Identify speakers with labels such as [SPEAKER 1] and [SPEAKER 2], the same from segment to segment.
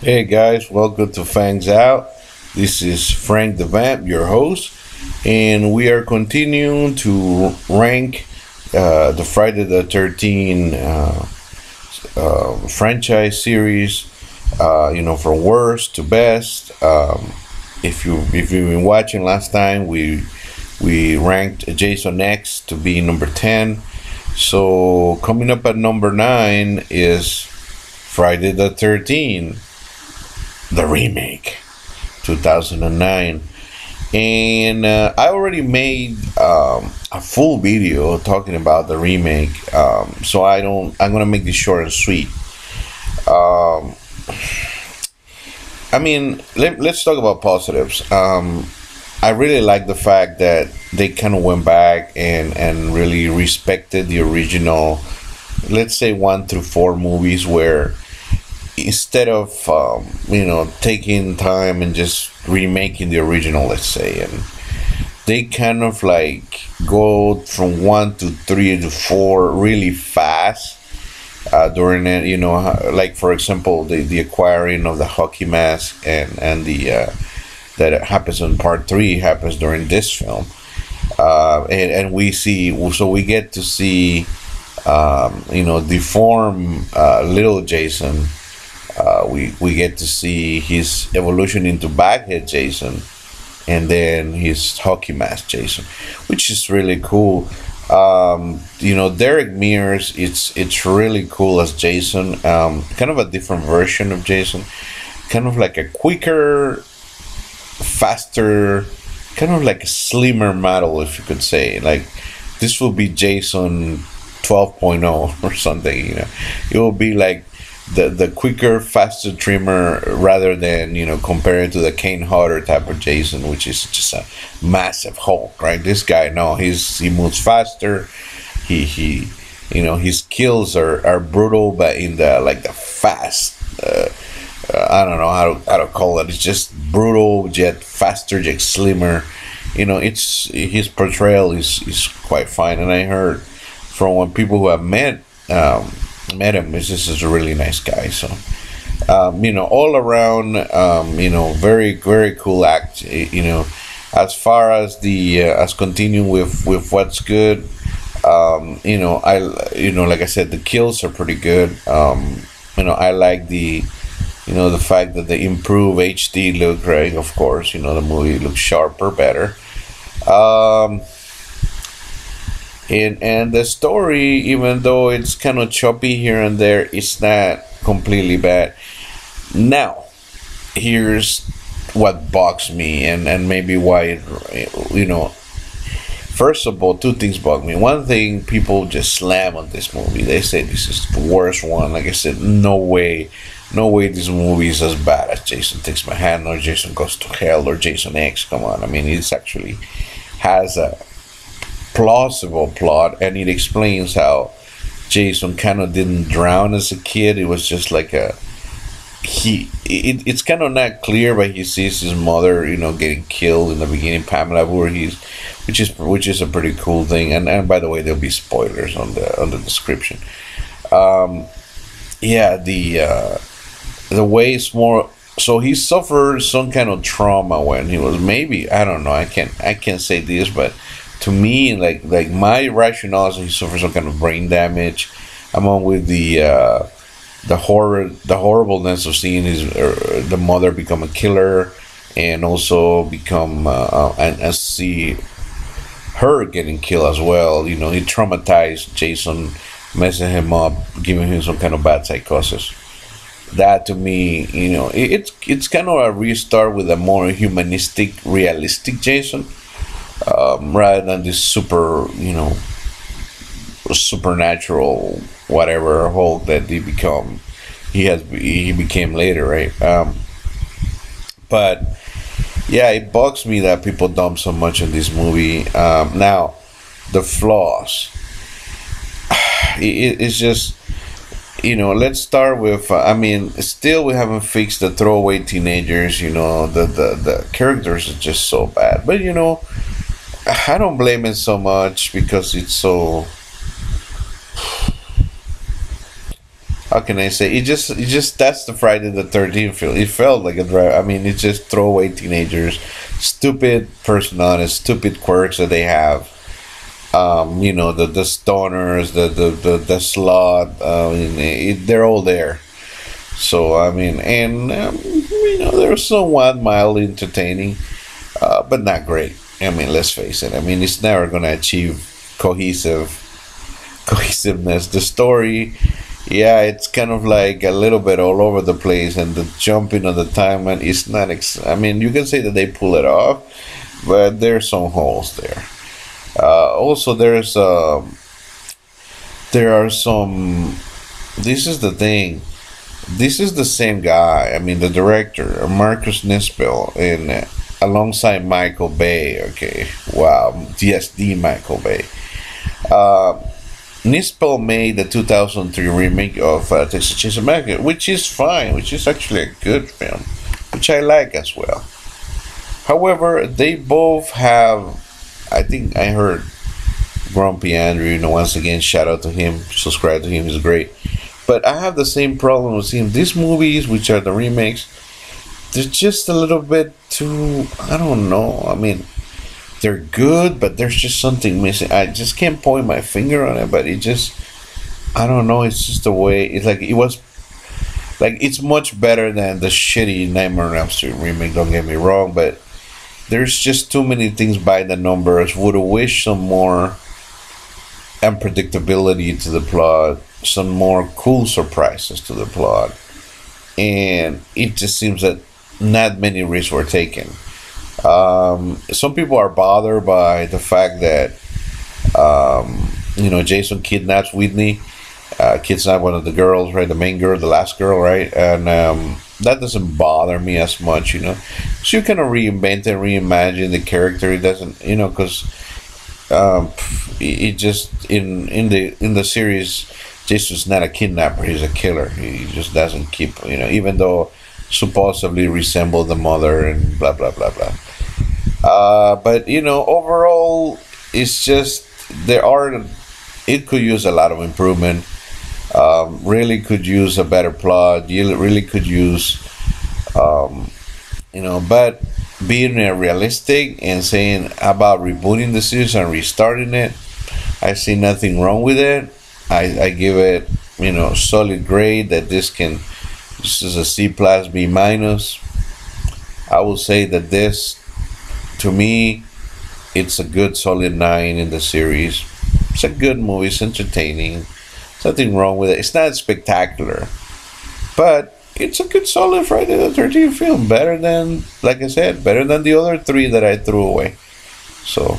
[SPEAKER 1] Hey guys, welcome to Fangs Out. This is Frank the Vamp, your host, and we are continuing to rank the Friday the 13th franchise series. From worst to best. If you've been watching last time, we ranked Jason X to be number 10. So coming up at number 9 is Friday the 13th, the remake, 2009. And I already made a full video talking about the remake, so I'm gonna make this short and sweet. um, let's talk about positives. I really like the fact that they kind of went back and really respected the original, let's say, 1 through 4 movies, where instead of taking time and just remaking the original, let's say, and they kind of like go from 1 to 3 to 4 really fast during it. Like for example, the acquiring of the hockey mask, and the that happens in part 3 happens during this film. And we get to see deform little Jason. We get to see his evolution into Baghead Jason, and then his hockey mask Jason, which is really cool. Derek Mears, it's really cool as Jason. Kind of a different version of Jason, kind of like a quicker, faster, kind of like a slimmer model, if you could say. Like this will be Jason 12.0 or something. It will be like the quicker, faster trimmer, rather than comparing to the Kane Hodder type of Jason, which is just a massive Hulk, right? This guy, no, he moves faster. His kills are brutal, but in the fast. I don't know how to call it. It's just brutal, yet faster, yet slimmer. It's his portrayal is quite fine, and I heard from people who have met him, this is a really nice guy. So all around, very, very cool act. As far as the as continuing with what's good. Like I said, the kills are pretty good. I like the fact that they improve HD look, right? Of course, the movie looks sharper, better. um and the story, even though it's kind of choppy here and there, it's not completely bad. Now, here's what bugs me, and maybe why first of all, two things bug me. One thing, people just slam on this movie. They say this is the worst one. Like I said, no way, no way this movie is as bad as Jason Takes My Hand, or Jason Goes to Hell, or Jason X. Come on, I mean, it's actually has a plausible plot, and it explains how Jason kind of didn't drown as a kid. It was just like it's kind of not clear, but he sees his mother, getting killed in the beginning, Pamela Voorhees, which is a pretty cool thing. And by the way, there'll be spoilers on the description. Yeah, the way it's more. So he suffered some kind of trauma when he was, maybe, I don't know. I can't say this, but to me, like my rationale is he suffered some kind of brain damage, along with the horribleness of seeing the mother become a killer, and also become and see her getting killed as well. He traumatized Jason, messing him up, giving him some kind of bad psychosis. That to me, it's kind of a restart with a more humanistic, realistic Jason, rather than this supernatural whatever Hulk that he became later, right? But yeah, it bugs me that people dump so much in this movie. Now, the flaws. It's just, let's start with. Still we haven't fixed the throwaway teenagers. The characters are just so bad. But I don't blame it so much, because it's so. how can I say? It just that's the Friday the 13th film. It felt like a drive. I mean, it's just throwaway teenagers, stupid personalities, stupid quirks that they have. The stoners, the slot. They're all there. So I mean, and they're somewhat mildly entertaining, but not great. I mean, let's face it. I mean, it's never gonna achieve cohesive cohesiveness. The story, yeah, it's kind of like a little bit all over the place, and the jumping on the timeline is not. I mean, you can say that they pull it off, but there's some holes there. Also, there are some. This is the thing. This is the same guy. I mean, the director, Marcus Nispel, and alongside Michael Bay. Okay, wow, yes, the Michael Bay. Uh, Nispel made the 2003 remake of Texas Chainsaw Massacre, which is fine, which is actually a good film, which I like as well. However, they both have. I think I heard Grumpy Andrew. Once again, shout out to him. Subscribe to him. He's great. But I have the same problem with him. These movies, which are the remakes, they're just a little bit too. I don't know. I mean, they're good, but there's just something missing. I just can't point my finger on it, but it just. I don't know. It's just the way. It's like it was. Like it's much better than the shitty Nightmare on Elm Street remake. Don't get me wrong, but there's just too many things by the numbers. Would have wished some more unpredictability to the plot, some more cool surprises to the plot, and it just seems that not many risks were taken. Some people are bothered by the fact that Jason kidnaps Whitney, kidnaps one of the girls, right? The main girl, the last girl, right? And that doesn't bother me as much, So you kind of reinvent and reimagine the character. It doesn't, because it just in the series, Jason's not a kidnapper. He's a killer. He just doesn't keep, even though supposedly resemble the mother and blah blah blah blah. But overall, it's just there are. It could use a lot of improvement. Really could use a better plot. You really could use, but being realistic and saying about rebooting the series and restarting it, I see nothing wrong with it. I give it, solid grade that this is a C plus B minus. I will say that this, to me, it's a good solid 9 in the series. It's a good movie. It's entertaining. There's nothing wrong with it. It's not spectacular, but it's a good solid Friday the 13th film. Better than, like I said, better than the other 3 that I threw away. So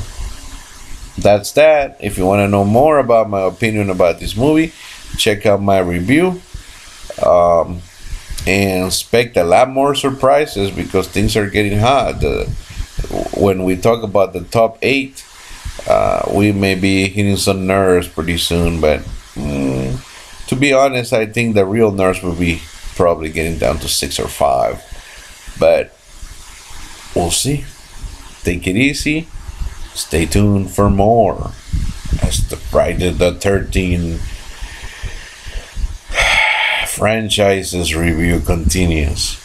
[SPEAKER 1] that's that. If you want to know more about my opinion about this movie, check out my review. And expect a lot more surprises because things are getting hot. When we talk about the top 8, we may be hitting some nerves pretty soon. But to be honest, I think the real nerves will be probably getting down to 6 or 5. But we'll see. Take it easy. Stay tuned for more as the Friday the 13th franchises review continues.